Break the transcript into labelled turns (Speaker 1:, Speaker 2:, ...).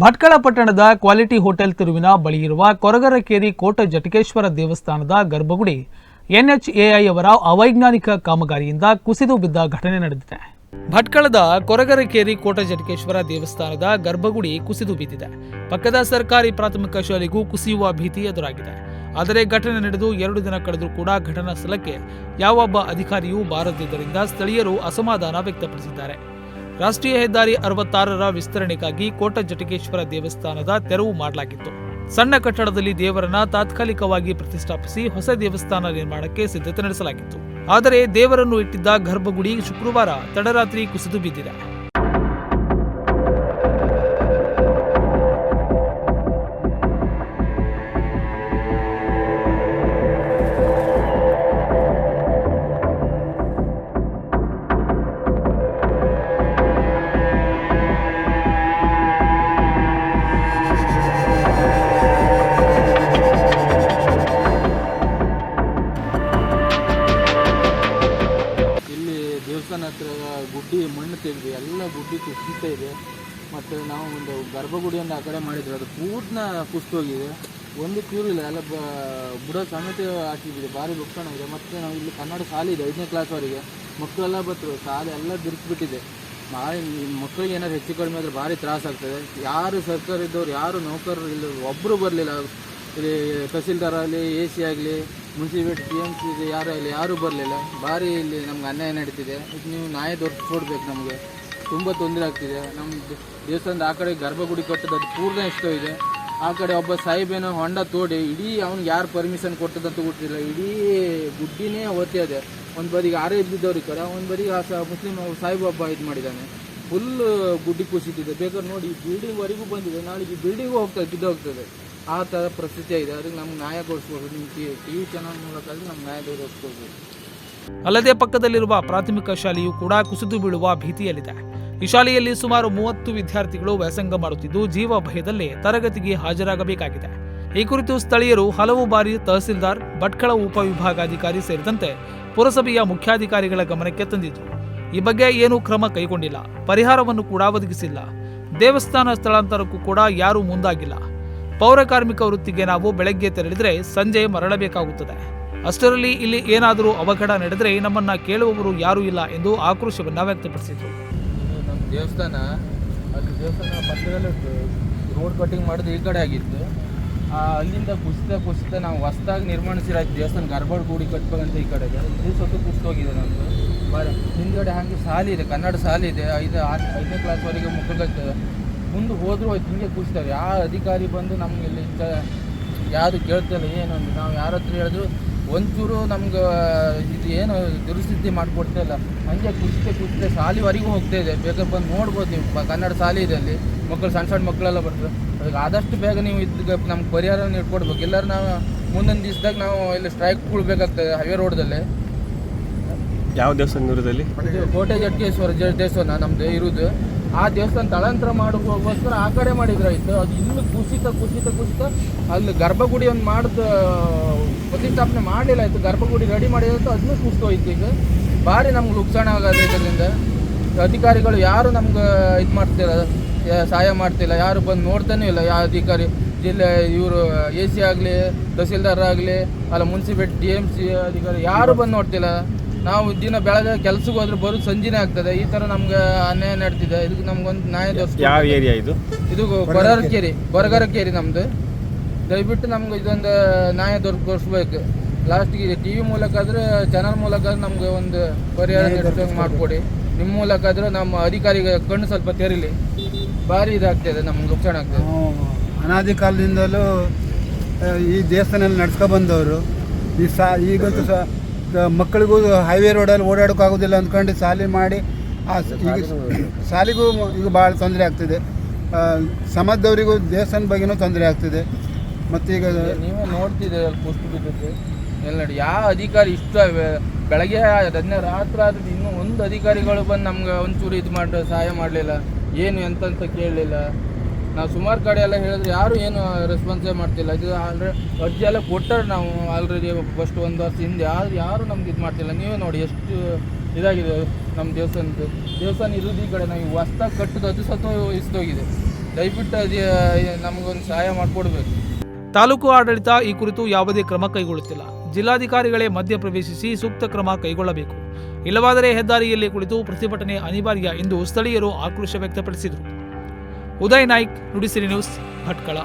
Speaker 1: ಭಟ್ಕಳ ಪಟ್ಟಣದ quality hotel ತಿರುವಿನ ಬಳಿ ಇರುವ ಕೊರಗರಕೇರಿ ಕೋಟ ಜಟಕೇಶ್ವರ ದೇವಸ್ಥಾನದ ಗರ್ಭಗುಡಿ ಎನ್ಎಚ್ಎಐ ಅವರ ಅವೈಜ್ಞಾನಿಕ ಕಾಮಗಾರಿಯಿಂದ ಕುಸಿದು ಬಿದ್ದ ಘಟನೆ ನಡೆದಿದೆ. ಭಟ್ಕಳದ ಕೊರಗರಕೇರಿ ಕೋಟ ಜಟಕೇಶ್ವರ ದೇವಸ್ಥಾನದ ಗರ್ಭಗುಡಿ ಕುಸಿದು ಬಿದ್ದಿದೆ. ಪಕ್ಕದ ಸರ್ಕಾರಿ ಪ್ರಾಥಮಿಕ ಶಾಲೆಗೂ ಕುಸಿಯುವ ಭೀತಿ ಎದುರಾಗಿದೆ. ಆದರೆ ಘಟನೆ ನಡೆದು 2 ದಿನ ಕಳೆದರೂ ಕೂಡ ಘಟನಾ ಸ್ಥಳಕ್ಕೆ ಯಾವೊಬ್ಬ ಅಧಿಕಾರಿಯೂ ಬಾರದಿದ್ದರಿಂದ ಸ್ಥಳೀಯರು ಅಸಮಾಧಾನ ವ್ಯಕ್ತಪಡಿಸಿದ್ದಾರೆ. ರಾಷ್ಟ್ರೀಯ ಹೆದ್ದಾರಿ 66ರ ವಿಸ್ತರಣೆಗಾಗಿ ಕೋಟ ಜಟಕೇಶ್ವರ ದೇವಸ್ಥಾನದ ತೆರವು ಮಾಡಲಾಗಿತ್ತು. ಸಣ್ಣ ಕಟ್ಟಡದಲ್ಲಿ ದೇವರನ್ನ ತಾತ್ಕಾಲಿಕವಾಗಿ ಪ್ರತಿಷ್ಠಾಪಿಸಿ ಹೊಸ ದೇವಸ್ಥಾನ ನಿರ್ಮಾಣಕ್ಕೆ ಸಿದ್ಧತೆ ನಡೆಸಲಾಗಿತ್ತು. ಆದರೆ ದೇವರನ್ನು ಇಟ್ಟಿದ್ದ ಗರ್ಭಗುಡಿ ಶುಕ್ರವಾರ ತಡರಾತ್ರಿ ಕುಸಿದು ಬಿದ್ದಿದೆ.
Speaker 2: ದೇವಸ್ಥಾನ ಹತ್ರ ಗುಡ್ಡಿ ಮಣ್ಣು ತೆಗೆದು ಎಲ್ಲ ಗುಡ್ಡಿ ಕುಸಿತಾ ಇದೆ. ಮತ್ತು ನಾವು ಒಂದು ಗರ್ಭಗುಡಿಯನ್ನು ಆ ಕಡೆ ಮಾಡಿದ್ರು, ಅದು ಪೂರ್ಣ ಕುಸಿದೋಗಿದೆ. ಒಂದು ಕ್ಯೂರ್ ಇಲ್ಲ, ಎಲ್ಲ ಬುಡ ಸಮೇತ ಹಾಕಿಬಿದೆ. ಭಾರಿ ಲಕ್ಷಣ ಇದೆ. ಮತ್ತು ನಾವು ಇಲ್ಲಿ ಕನ್ನಡ ಶಾಲೆ ಇದೆ, 5ನೇ ಕ್ಲಾಸ್ವರೆಗೆ ಮಕ್ಕಳೆಲ್ಲ ಬರ್ತರು. ಶಾಲೆ ಎಲ್ಲ ಬಿರುಸಿಬಿಟ್ಟಿದೆ. ಭಾರಿ ಮಕ್ಕಳಿಗೆ ಏನಾದ್ರು ಹೆಚ್ಚು ಕಡಿಮೆ ಆದರೆ ಭಾರಿ ತ್ರಾಸಾಗ್ತದೆ. ಯಾರು ಸರ್ಕಾರ ಇದ್ದವ್ರು ಯಾರು ನೌಕರರು ಇಲ್ಲ, ಒಬ್ಬರು ಬರಲಿಲ್ಲ. ಇಲ್ಲಿ ತಹಸೀಲ್ದಾರ್ ಆಗಲಿ, AC ಆಗಲಿ, ಮುನ್ಸಿಪಾಲಿಟಿ TMC ಯಾರಾಗಲಿ ಯಾರೂ ಬರಲಿಲ್ಲ. ಭಾರಿ ಇಲ್ಲಿ ನಮ್ಗೆ ಅನ್ಯಾಯ ನಡೀತಿದೆ. ಇದು ನೀವು ನ್ಯಾಯ ದೊರಕಿಸ್ಕೊಡ್ಬೇಕು. ನಮಗೆ ತುಂಬ ತೊಂದರೆ ಆಗ್ತಿದೆ. ನಮ್ಮ ದೇವಸ್ಥಾನದ ಆ ಕಡೆ ಗರ್ಭಗುಡಿ ಕಟ್ಟೋದು ಅದು ಪೂರ್ಣ ಇಷ್ಟ ಇದೆ. ಆ ಕಡೆ ಒಬ್ಬ ಸಾಹೇಬೇನೋ ಹೊಂಡ ತೋಡಿ ಇಡೀ ಅವ್ನಿಗೆ ಯಾರು ಪರ್ಮಿಷನ್ ಕೊಟ್ಟದಂತ ಗೊತ್ತಿಲ್ಲ. ಇಡೀ ಗುಡ್ಡಿನೇ ಒತ್ತೆ ಇದೆ. ಒಂದು ಬದಿಗೆ ಆರೇ ಇದ್ದಿದ್ದವ್ರು ಈ ಕಡೆ, ಒಂದು ಬದಿಗೆ ಮುಸ್ಲಿಂ ಸಾಹೇಬ್ ಒಬ್ಬ ಇದು ಮಾಡಿದ್ದಾನೆ. ಫುಲ್ ಗುಡ್ಡಿ ಕುಸಿತಿದೆ. ಬೇಕಾದ್ರೆ ನೋಡಿ, ಬಿಲ್ಡಿಂಗ್ವರೆಗೂ ಬಂದಿದೆ. ನಾಳೆ ಈ ಬಿಲ್ಡಿಂಗು ಬಿದ್ದೋಗ್ತದೆ. ಆ ಥರ ಪರಿಸ್ಥಿತಿ ಇದೆ. ಅದಕ್ಕೆ ನಮ್ಗೆ ನ್ಯಾಯ ಕೊಡಿಸ್ಬೋದು. ನಿಮ್ಮ TV ಚಾನಲ್ ಮೂಲಕ ನಮ್ಗೆ ನ್ಯಾಯ ದೊರಕಿಸ್ಬೋದು.
Speaker 1: ಅಲ್ಲದೆ ಪಕ್ಕದಲ್ಲಿರುವ ಪ್ರಾಥಮಿಕ ಶಾಲೆಯೂ ಕೂಡ ಕುಸಿದು ಬೀಳುವ ಭೀತಿಯಲ್ಲಿದೆ. ಈ ಶಾಲೆಯಲ್ಲಿ ಸುಮಾರು 30 ವಿದ್ಯಾರ್ಥಿಗಳು ವ್ಯಾಸಂಗ ಮಾಡುತ್ತಿದ್ದು ಜೀವ ಭಯದಲ್ಲೇ ತರಗತಿಗೆ ಹಾಜರಾಗಬೇಕಾಗಿದೆ. ಈ ಕುರಿತು ಸ್ಥಳೀಯರು ಹಲವು ಬಾರಿ ತಹಸೀಲ್ದಾರ್, ಭಟ್ಕಳ ಉಪವಿಭಾಗಾಧಿಕಾರಿ ಸೇರಿದಂತೆ ಪುರಸಭೆಯ ಮುಖ್ಯಾಧಿಕಾರಿಗಳ ಗಮನಕ್ಕೆ ತಂದಿದ್ರು. ಈ ಬಗ್ಗೆ ಏನೂ ಕ್ರಮ ಕೈಗೊಂಡಿಲ್ಲ. ಪರಿಹಾರವನ್ನು ಕೂಡ ಒದಗಿಸಿಲ್ಲ. ದೇವಸ್ಥಾನ ಸ್ಥಳಾಂತರಕ್ಕೂ ಕೂಡ ಯಾರೂ ಮುಂದಾಗಿಲ್ಲ. ಪೌರ ಕಾರ್ಮಿಕ ವೃತ್ತಿಗೆ ನಾವು ಬೆಳಗ್ಗೆ ತೆರಳಿದ್ರೆ ಸಂಜೆ ಮರಳಬೇಕಾಗುತ್ತದೆ. ಅಷ್ಟರಲ್ಲಿ ಇಲ್ಲಿ ಏನಾದರೂ ಅವಘಡ ನಡೆದರೆ ನಮ್ಮನ್ನ ಕೇಳುವವರು ಯಾರೂ ಇಲ್ಲ ಎಂದು ಆಕ್ರೋಶವನ್ನ ವ್ಯಕ್ತಪಡಿಸಿದರು.
Speaker 2: ನಮ್ಮ ದೇವಸ್ಥಾನ ಪಕ್ಕದಲ್ಲೇ ರೋಡ್ ಕಟಿಂಗ್ ಮಾಡೋದು ಈ ಕಡೆ ಆಗಿತ್ತು. ಅಲ್ಲಿಂದ ಕುಸಿತ ನಾವು ಹೊಸದಾಗಿ ನಿರ್ಮಾಣಿಸಿರಾಯ್ತು ದೇವಸ್ಥಾನ ಗರ್ಭಗುಡಿ ಕಟ್ಬೇಕಂತ ಈ ಕಡೆಗೆ ಇದು ಸ್ವಲ್ಪ ಕುಸಿದೋಗಿದೆ. ನಮ್ಮದು ಹಿಂದ್ಗಡೆ ಹಾಗೆ ಶಾಲೆ ಇದೆ, ಕನ್ನಡ ಶಾಲೆ ಇದೆ. 5ನೇ ಕ್ಲಾಸ್ವರೆಗೆ ಮಕ್ಕಳು ಮುಂದೆ ಹೋದರೂ ಆಯ್ತು, ಹಿಂಗೆ ಕುಸಿತಾರೆ. ಯಾವ ಅಧಿಕಾರಿ ಬಂದು ನಮ್ಗೆ ಇಲ್ಲಿ ಯಾವುದು ಕೇಳ್ತಿಲ್ಲ. ಏನೊಂದು ನಾವು ಯಾರ ಹತ್ರ ಹೇಳಿದ್ರು ಒಂಚೂರು ನಮ್ಗೆ ಇದು ಏನು ದುರಸ್ಥಿತಿ ಮಾಡಿಕೊಡ್ತಾ ಇಲ್ಲ. ಹಂಗೆ ಕುಸಿತೆ ಶಾಲೆವರೆಗೂ ಹೋಗ್ತಾ ಇದೆ. ಬೇಕಾದ್ರೆ ಬಂದು ನೋಡ್ಬೋದು ನೀವು. ಕನ್ನಡ ಶಾಲೆ ಇದೆ, ಅಲ್ಲಿ ಮಕ್ಕಳು ಸಣ್ಣ ಮಕ್ಕಳೆಲ್ಲ ಬರ್ತಾರೆ. ಅದಕ್ಕೆ ಆದಷ್ಟು ಬೇಗ ನೀವು ಇದಕ್ಕೆ ನಮ್ಗೆ ಪರಿಹಾರವನ್ನು ಇಟ್ಕೊಡ್ಬೇಕು. ಎಲ್ಲರೂ ನಾವು ಮುಂದಿನ ದಿವಸದಾಗ ನಾವು ಇಲ್ಲಿ ಸ್ಟ್ರೈಕ್ ಕೊಡಬೇಕಾಗ್ತದೆ ಹೈವೇ ರೋಡ್ದಲ್ಲಿ.
Speaker 3: ಯಾವ ದೇವಸ್ಥಾನ
Speaker 2: ಇದು ಕೋಟೆ ಜಟಕೇಶ್ವರ ದೇವಸ್ಥಾನ ನಮ್ಮದು ಇರೋದು. ಆ ದೇವಸ್ಥಾನ ತಳಾಂತರ ಮಾಡೋಕ್ಕೋಸ್ಕರ ಆ ಕಡೆ ಮಾಡಿದ್ರಾಯ್ತು. ಅದು ಇನ್ನೂ ಕುಸಿತ ಅಲ್ಲಿ ಗರ್ಭಗುಡಿ ಒಂದು ಮಾಡಿದ ಪ್ರತಿಷ್ಠಾಪನೆ ಮಾಡಲಿಲ್ಲ. ಆಯಿತು, ಗರ್ಭಗುಡಿ ರೆಡಿ ಮಾಡಿದ್ದು ಅದನ್ನೂ ಕುಸಿದೋಯ್ತು. ಈಗ ಭಾರಿ ನಮ್ಗೆ ನುಕ್ಸಾನ ಆಗೋದು. ಇದರಿಂದ ಅಧಿಕಾರಿಗಳು ಯಾರು ನಮ್ಗೆ ಇದು ಮಾಡ್ತಿಲ್ಲ, ಸಹಾಯ ಮಾಡ್ತಿಲ್ಲ. ಯಾರು ಬಂದು ನೋಡ್ತಾನೂ ಇಲ್ಲ. ಯಾವ ಅಧಿಕಾರಿ ಜಿಲ್ಲೆ ಇವರು AC ಆಗಲಿ, ತಹಸೀಲ್ದಾರ್ ಆಗಲಿ, ಅಲ್ಲ ಮುನ್ಸಿಪಾಲಿಟಿ TMC ಅಧಿಕಾರಿ ಯಾರು ಬಂದು ನೋಡ್ತಿಲ್ಲ. ನಾವು ದಿನ ಬೆಳಗ್ಗೆ ಕೆಲಸಕ್ಕೆ ಹೋದ್ರೆ ಬರೋದು ಸಂಜೆನೇ ಆಗ್ತದೆ. ಈ ಥರ ನಮ್ಗೆ ಅನ್ಯಾಯ ನಡ್ತಿದೆ. ಇದಕ್ಕೆ ನಮ್ಗೊಂದು ನ್ಯಾಯ ದೊರಕಿಸ್ಬೇಕು.
Speaker 3: ಯಾವ ಏರಿಯಾ ಇದು?
Speaker 2: ಇದು ಕೊರಗರಕೇರಿ ನಮ್ಮದು. ದಯವಿಟ್ಟು ನಮ್ಗೆ ಇದೊಂದು ನ್ಯಾಯ ದೊರಕಿಸ್ಬೇಕು. ಲಾಸ್ಟಿಗೆ TV ಮೂಲಕ ಆದ್ರೆ, ಚಾನಲ್ ಮೂಲಕ ಆದ್ರೆ ನಮ್ಗೆ ಒಂದು ಪರಿಹಾರ ಮಾಡಿಕೊಡಿ. ನಿಮ್ಮ ಮೂಲಕ ಆದ್ರೆ ನಮ್ಮ ಅಧಿಕಾರಿಗೆ ಕಣ್ಣು ಸ್ವಲ್ಪ ತೆರೀಲಿ. ಭಾರಿ ಇದಾಗ್ತದೆ, ನಮ್ಗೆ ಲಕ್ಷಣ ಆಗ್ತದೆ.
Speaker 4: ಅನಾದಿ ಕಾಲದಿಂದಲೂ ಈ ದೇವಸ್ಥಾನದಲ್ಲಿ ನಡ್ಸ್ಕೊ ಬಂದವರು ಈಗಂತೂ ಮಕ್ಕಳಿಗೂ ಹೈವೇ ರೋಡಲ್ಲಿ ಓಡಾಡೋಕ್ಕಾಗೋದಿಲ್ಲ ಅಂದ್ಕೊಂಡು ಶಾಲೆ ಮಾಡಿ ಶಾಲೆಗೂ ಈಗ ಭಾಳ ತೊಂದರೆ ಆಗ್ತಿದೆ. ಸಮಾಜದವರಿಗೂ ದೇವಸ್ಥಾನ ಬಗ್ಗೆನೂ ತೊಂದರೆ ಆಗ್ತಿದೆ. ಮತ್ತು ಈಗ
Speaker 2: ನೀವೇ ನೋಡ್ತಿದ್ದೀರ ಕುಸಿದು ಬಿದ್ದದ್ದು ಎಲ್ಲ ನೋಡಿ. ಯಾವ ಅಧಿಕಾರಿ ಇಷ್ಟ ಬೆಳಗ್ಗೆ ಅದನ್ನೇ ರಾತ್ರಿ ಆದ್ರೆ ಇನ್ನೂ ಒಂದು ಅಧಿಕಾರಿಗಳು ಬಂದು ನಮ್ಗೆ ಒಂಚೂರು ಇದು ಮಾಡಿ ಸಹಾಯ ಮಾಡಲಿಲ್ಲ. ಏನು ಎಂತ ಕೇಳಲಿಲ್ಲ. ನಾವು ಸುಮಾರು ಕಡೆ ಎಲ್ಲ ಹೇಳಿದ್ರೆ ಯಾರು ಏನು ರೆಸ್ಪಾನ್ಸೇ ಮಾಡ್ತಿಲ್ಲ. ಇದು ಅರ್ಜಿ ಎಲ್ಲ ಕೊಟ್ಟರೆ ನಾವು ಆಲ್ರೆಡಿ ಫಸ್ಟ್ 1 ವರ್ಷ ಹಿಂದೆ ಯಾರು ನಮ್ಗೆ ಇದು ಮಾಡ್ತಿಲ್ಲ. ನೀವೇ ನೋಡಿ ಎಷ್ಟು ಇದಾಗಿದೆ ನಮ್ಮ ದೇವಸ್ಥಾನ ಇರೋದು. ಈ ಕಡೆ ನಾವು ಹೊಸ್ದಾಗಿ ಕಟ್ಟಿದ್ದು ಅದು ಸತ್ತು ಇಸ್ದೋಗಿದೆ. ದಯವಿಟ್ಟು ಅದು ನಮಗೊಂದು ಸಹಾಯ ಮಾಡಿಕೊಡ್ಬೇಕು.
Speaker 1: ತಾಲೂಕು ಆಡಳಿತ ಈ ಕುರಿತು ಯಾವುದೇ ಕ್ರಮ ಕೈಗೊಳ್ಳುತ್ತಿಲ್ಲ. ಜಿಲ್ಲಾಧಿಕಾರಿಗಳೇ ಮಧ್ಯಪ್ರವೇಶಿಸಿ ಸೂಕ್ತ ಕ್ರಮ ಕೈಗೊಳ್ಳಬೇಕು. ಇಲ್ಲವಾದರೆ ಹೆದ್ದಾರಿಯಲ್ಲಿ ಕುಳಿತು ಪ್ರತಿಭಟನೆ ಅನಿವಾರ್ಯ ಎಂದು ಸ್ಥಳೀಯರು ಆಕ್ರೋಶ ವ್ಯಕ್ತಪಡಿಸಿದರು. ಉದಯ್ ನಾಯ್ಕ್, ನುಡಿಸಿರಿ ನ್ಯೂಸ್, ಭಟ್ಕಳ.